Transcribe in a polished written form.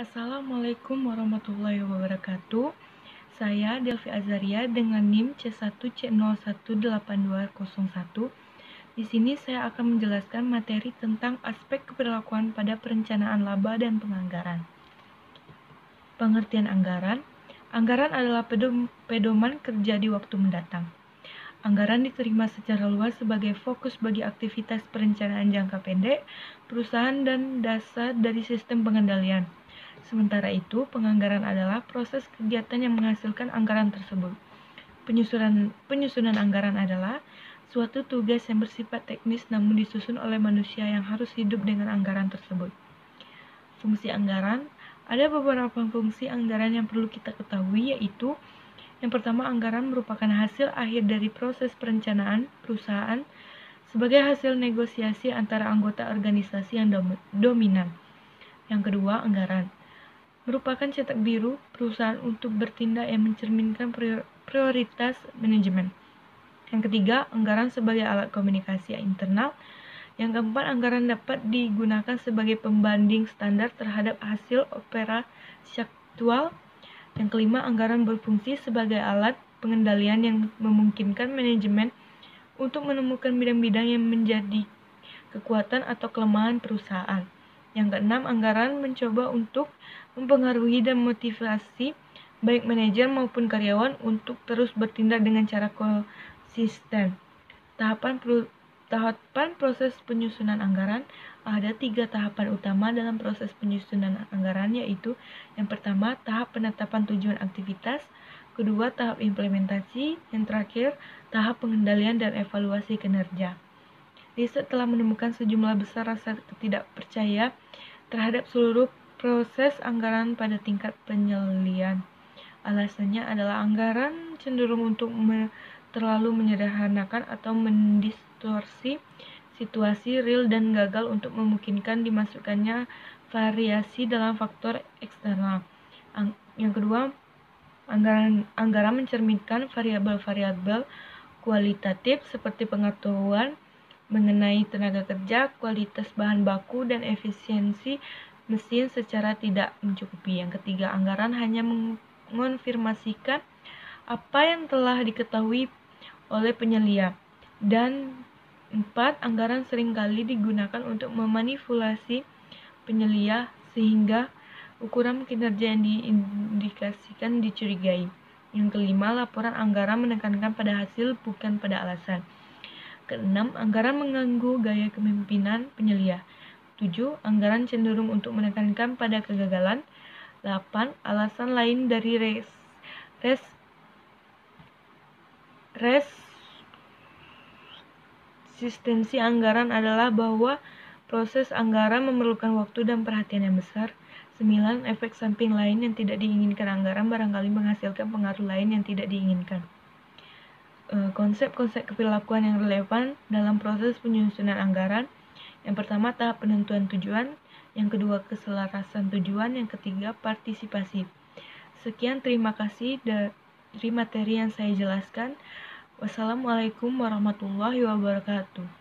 Assalamualaikum warahmatullahi wabarakatuh. Saya Delvi Azaria dengan NIM C1C018201. Di sini saya akan menjelaskan materi tentang aspek keberlakuan pada perencanaan laba dan penganggaran. Pengertian anggaran. Anggaran adalah pedoman kerja di waktu mendatang. Anggaran diterima secara luas sebagai fokus bagi aktivitas perencanaan jangka pendek, perusahaan, dan dasar dari sistem pengendalian. Sementara itu, penganggaran adalah proses kegiatan yang menghasilkan anggaran tersebut. Penyusunan anggaran adalah suatu tugas yang bersifat teknis namun disusun oleh manusia yang harus hidup dengan anggaran tersebut. Fungsi anggaran. Ada beberapa fungsi anggaran yang perlu kita ketahui, yaitu yang pertama, anggaran merupakan hasil akhir dari proses perencanaan perusahaan sebagai hasil negosiasi antara anggota organisasi yang dominan. Yang kedua, anggaran merupakan cetak biru perusahaan untuk bertindak yang mencerminkan prioritas manajemen. Yang ketiga, anggaran sebagai alat komunikasi internal. Yang keempat, anggaran dapat digunakan sebagai pembanding standar terhadap hasil operasi aktual. Yang kelima, anggaran berfungsi sebagai alat pengendalian yang memungkinkan manajemen untuk menemukan bidang-bidang yang menjadi kekuatan atau kelemahan perusahaan. Yang keenam, anggaran mencoba untuk mempengaruhi dan motivasi baik manajer maupun karyawan untuk terus bertindak dengan cara konsisten. Tahapan proses penyusunan anggaran. Ada 3 tahapan utama dalam proses penyusunan anggaran, yaitu yang pertama, tahap penetapan tujuan aktivitas, kedua, tahap implementasi, yang terakhir, tahap pengendalian dan evaluasi kinerja. Riset telah menemukan sejumlah besar rasa ketidakpercaya terhadap seluruh proses anggaran pada tingkat penyelidikan. Alasannya adalah anggaran cenderung untuk terlalu menyederhanakan atau mendistorsi situasi real dan gagal untuk memungkinkan dimasukkannya variasi dalam faktor eksternal. Yang kedua, anggaran mencerminkan variabel-variabel kualitatif seperti pengetahuan mengenai tenaga kerja, kualitas bahan baku, dan efisiensi mesin secara tidak mencukupi. Yang ketiga, anggaran hanya mengonfirmasikan apa yang telah diketahui oleh penyelia. Dan 4, anggaran seringkali digunakan untuk memanipulasi penyelia sehingga ukuran kinerja yang diindikasikan dicurigai. Yang kelima, laporan anggaran menekankan pada hasil bukan pada alasan. Keenam, anggaran mengganggu gaya kepemimpinan penyelia. 7, anggaran cenderung untuk menekankan pada kegagalan. 8, alasan lain dari resistensi anggaran adalah bahwa proses anggaran memerlukan waktu dan perhatian yang besar. 9, efek samping lain yang tidak diinginkan anggaran barangkali menghasilkan pengaruh lain yang tidak diinginkan. Konsep-konsep keperilakuan yang relevan dalam proses penyusunan anggaran. Yang pertama, tahap penentuan tujuan. Yang kedua, keselarasan tujuan. Yang ketiga, partisipasi. Sekian, terima kasih dari materi yang saya jelaskan. Wassalamualaikum warahmatullahi wabarakatuh.